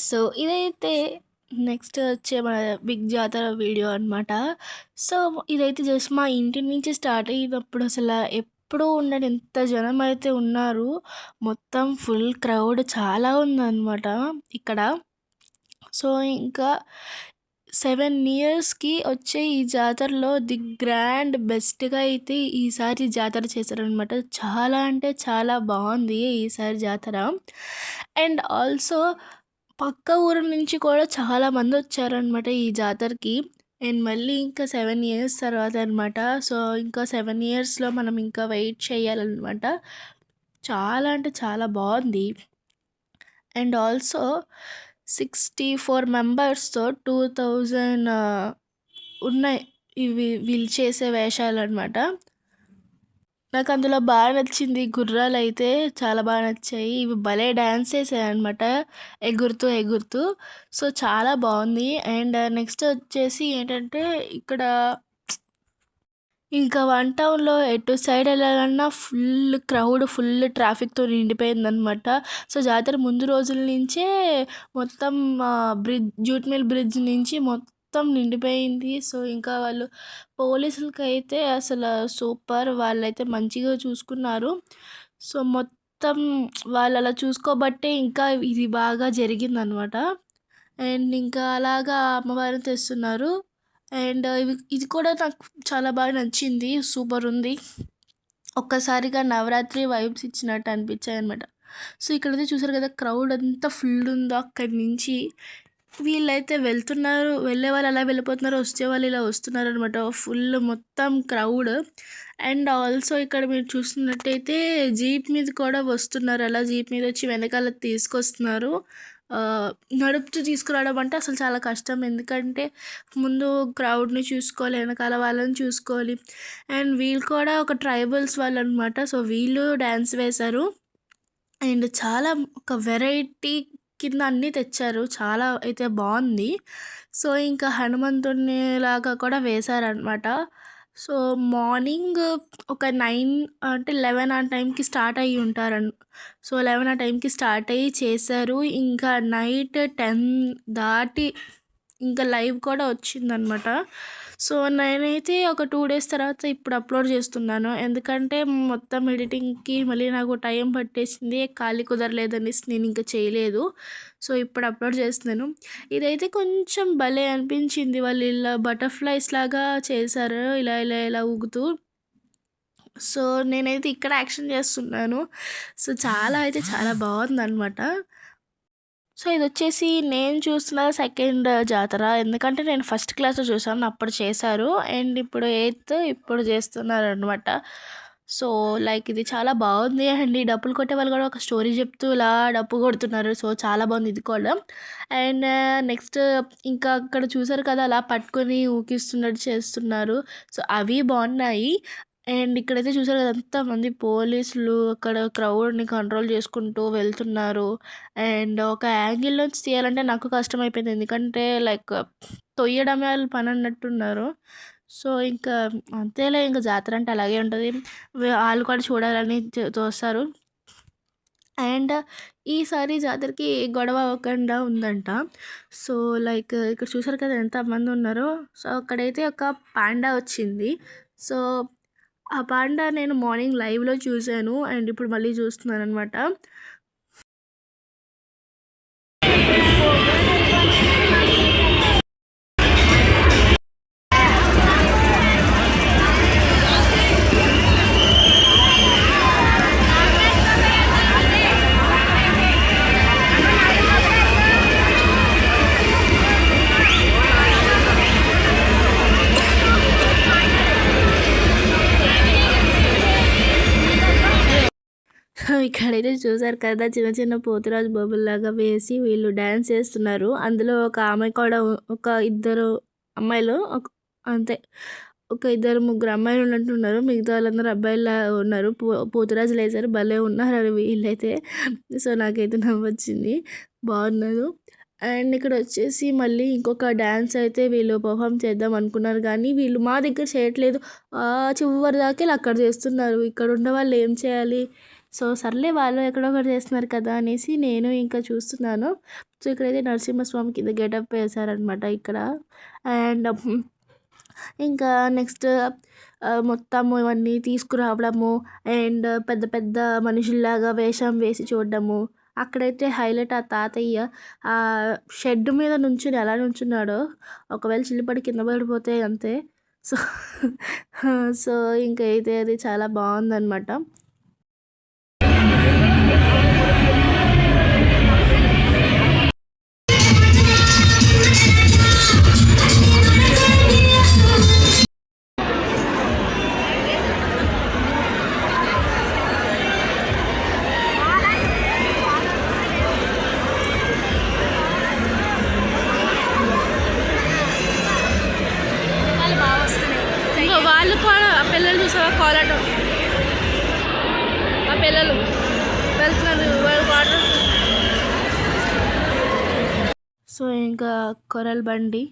So, ఇదైతే next వచ్చే మన బిగ్ జాతర వీడియో అనమాట. సో, ఇదైతే జస్ట్ మా ఇంటి నుంచి స్టార్ట్ అయినప్పుడు ఎప్పుడూ ఉండని ఎంత జనమైతే ఉన్నారు. మొత్తం ఫుల్ క్రౌడ్ చాలా ఉందనమాట ఇక్కడ. సో, ఇంకా 7 ఇయర్స్‌కి వచ్చే ఈ జాతరలో ది గ్రాండ్ బెస్ట్‌గా అయితే ఈసారి జాతర చేశారనమాట. చాలా అంటే చాలా బావుంది ఈసారి జాతర. అండ్ ఆల్సో పక్క ఊరు నుంచి కూడా చాలామందొచ్చారనమాట ఈ జాతరకి. అండ్ మళ్ళీ ఇంకా 7 ఇయర్స్ తర్వాత అనమాట. సో, ఇంకా 7 ఇయర్స్‌లో మనం ఇంకా వెయిట్ చేయాలనమాట. చాలా అంటే చాలా బావుంది. అండ్ ఆల్సో 64 మెంబర్స్‌తో 2000 ఉన్నాయి. ఇవి వీళ్ళు చేసే వేషాలనమాట. నాకు అందులో బాగా నచ్చింది గుర్రాలైతే చాలా బాగా నచ్చాయి. ఇవి భలే డాన్స్ చేసాయనమాట ఎగురుతూ, ఎగురుతూ. సో, చాలా బావుంది. అండ్ నెక్స్ట్ వచ్చేసి ఏంటంటే ఇక్కడ ఇంకా వన్ టౌన్‌లో ఎటు సైడ్ ఎళ్ళాలన్నా ఫుల్ ట్రాఫిక్‌తో నిండిపోయిందనమాట. సో, జాతర ముందు రోజుల నుంచే మొత్తం జూట్ మిల్ బ్రిడ్జ్ నుంచి మొత్తం నిండిపోయింది. సో, ఇంకా వాళ్ళు పోలీసులకైతే సూపర్. వాళ్ళైతే మంచిగా చూసుకున్నారు. సో, మొత్తం వాళ్ళలా చూసుకోబట్టే ఇంకా ఇది బాగా జరిగిందనమాట. అండ్ ఇంకా అలాగా అమ్మవారిని తెస్తున్నారు. అండ్ ఇది కూడా నాకు చాలా బాగా నచ్చింది. సూపరుంది. ఒక్కసారిగా నవరాత్రి వైబ్స్ ఇచ్చినట్టు అనిపించాయనమాట. సో, ఇక్కడైతే చూసారు కదా క్రౌడ్ ఎంత ఫుల్ ఉందో అక్కడి నుంచి. వీళ్ళైతే వెళ్తున్నారు. వెళ్ళేవాళ్ళు అలా వెళ్ళిపోతున్నారు. వచ్చేవాళ్ళు ఇలా వస్తున్నారనమాట. ఫుల్ మొత్తం క్రౌడ్. అండ్ ఆల్సో ఇక్కడ మీరు చూస్తున్నట్టయితే జీప్ మీద కూడా వస్తున్నారు. అలా జీప్ మీద వచ్చి వెనకాల తీసుకొస్తున్నారు. నడుపుతూ తీసుకురావడం అంటే అసలు చాలా కష్టం. ఎందుకంటే ముందు క్రౌడ్‌ని చూసుకోవాలి, వెనకాల వాళ్ళని చూసుకోవాలి. అండ్ వీళ్ళు కూడా ఒక ట్రైబల్స్ వాళ్ళనమాట. సో, వీళ్ళు డ్యాన్స్ వేశారు. అండ్ చాలా ఒక వెరైటీ కింద అన్నీ తెచ్చారు. చాలా అయితే బావుంది. సో, ఇంకా హనుమంతుడిని లాగా కూడా వేశారనమాట. సో, మార్నింగ్ ఒక 9 అంటే 11 ఆ టైంకి స్టార్ట్ అయ్యి ఉంటారన్ సో, 11 ఆ టైంకి స్టార్ట్ అయ్యి చేశారు. ఇంకా నైట్ 10 దాటి ఇంకా లైవ్ కూడా వచ్చిందనమాట. సో, నేనైతే ఒక 2 డేస్ తర్వాత ఇప్పుడు అప్లోడ్ చేస్తున్నాను. ఎందుకంటే మొత్తం ఎడిటింగ్‌కి మళ్ళీ నాకు టైం పట్టేసింది. ఖాళీ కుదరలేదనేసి నేనింక చేయలేదు. సో, ఇప్పుడు అప్లోడ్ చేస్తున్నాను. ఇదైతే కొంచెం భలే అనిపించింది. వాళ్ళు ఇలా బటర్‌ఫ్లైస్ లాగా చేశారు. ఇలా ఊగుతూ. సో, నేనైతే ఇక్కడ యాక్షన్ చేస్తున్నాను. సో, చాలా అయితే చాలా బావుందనమాట. సో, ఇదొచ్చేసి నేను చూస్తున్న సెకండ్ జాతర. ఎందుకంటే నేను ఫస్ట్ క్లాస్‌లో చూసాను. అప్పుడు చేశారు. అండ్ ఇప్పుడు ఎయిత్ ఇప్పుడు చేస్తున్నారనమాట. సో, లైక్ ఇది చాలా బాగుంది. అండ్ ఈ డప్పులు కొట్టేవాళ్ళు కూడా ఒక స్టోరీ చెప్తూ ఇలా డప్పు కొడుతున్నారు. సో, చాలా బాగుంది ఇది కూడా. అండ్ నెక్స్ట్ ఇంకా అక్కడ చూసారు కదా అలా పట్టుకొని ఊగిస్తున్నట్టు చేస్తున్నారు. సో, అవి బాగున్నాయి. అండ్ ఇక్కడైతే చూసారు కదా ఎంతమంది పోలీసులు అక్కడ క్రౌడ్‌ని కంట్రోల్ చేసుకుంటూ వెళ్తున్నారు. అండ్ ఒక యాంగిల్ నుంచి తీయాలంటే నాకు కష్టమైపోయింది. ఎందుకంటే లైక్ తొయ్యడమే ఆళ్ళ పనన్నట్టున్నారు. సో, ఇంకా అంతేలే ఇంక జాతర అంటే అలాగే ఉంటది. ఆళ్ళు కూడా చూడాలని తోస్తారు. అండ్ ఈసారి జాతరకి ఏ గొడవ అవ్వకుండా ఉందంట. సో, లైక్ ఇక్కడ చూసారు కదా ఎంతమందున్నారో. సో, అక్కడైతే ఒక పాండా వచ్చింది. సో, ఆ పాండా నేను మార్నింగ్ లైవ్‌లో చూసాను. అండ్ ఇప్పుడు మళ్ళీ చూస్తున్నాననమాట. ఇక్కడైతే చూసారు కదా చిన్న చిన్న పోతురాజు బొమ్మల్లాగా వేసి వీళ్ళు డ్యాన్స్ చేస్తున్నారు. అందులో ఒక ఆమె కూడా ఒక ఇద్దరు అమ్మాయిలు అంతే. ఒక ఇద్దరు ముగ్గురు అమ్మాయిలు ఉన్నట్టున్నారు. మిగతా వాళ్ళందరూ అబ్బాయిల్లా ఉన్నారు. పోతురాజులు వేశారు. భలే ఉన్నారు వీళ్ళైతే. సో, నాకైతే నవ్వొచ్చింది. బాగున్నారు. అండ్ ఇక్కడ వచ్చేసి మళ్ళీ ఇంకొక డ్యాన్స్ అయితే వీళ్ళు పర్ఫామ్ చేద్దాం అనుకున్నారు. కానీ వీళ్ళు మా దగ్గర చేయట్లేదు. చివరి దాకా అక్కడ చేస్తున్నారు. ఇక్కడ ఉన్న వాళ్ళు ఏం చేయాలి? సో సర్లే వాళ్ళు ఎక్కడో ఒకటి చేస్తున్నారు కదా అనేసి నేను ఇంకా చూస్తున్నాను. సో ఇక్కడైతే నరసింహస్వామి కింద గెటప్ వేశారనమాట ఇక్కడ. అండ్ ఇంకా నెక్స్ట్ మొత్తము ఇవన్నీ తీసుకురావడము అండ్ పెద్ద పెద్ద మనుషుల్లాగా వేషం వేసి చూడడము. అక్కడైతే హైలైట్ ఆ తాతయ్య ఆ షెడ్ మీద నుంచుని ఎలా నుంచున్నాడో, ఒకవేళ చిల్లిపడి కింద పడిపోతే అంతే. సో సో ఇంకైతే అది చాలా బాగుందనమాట. ఇంకా వాళ్ళు కూడా ఆ పిల్లలు చూసావా కోలాటం, ఆ పిల్లలు వెళ్తున్నారు వాటర్. సో ఇంకా కొరల్ బండి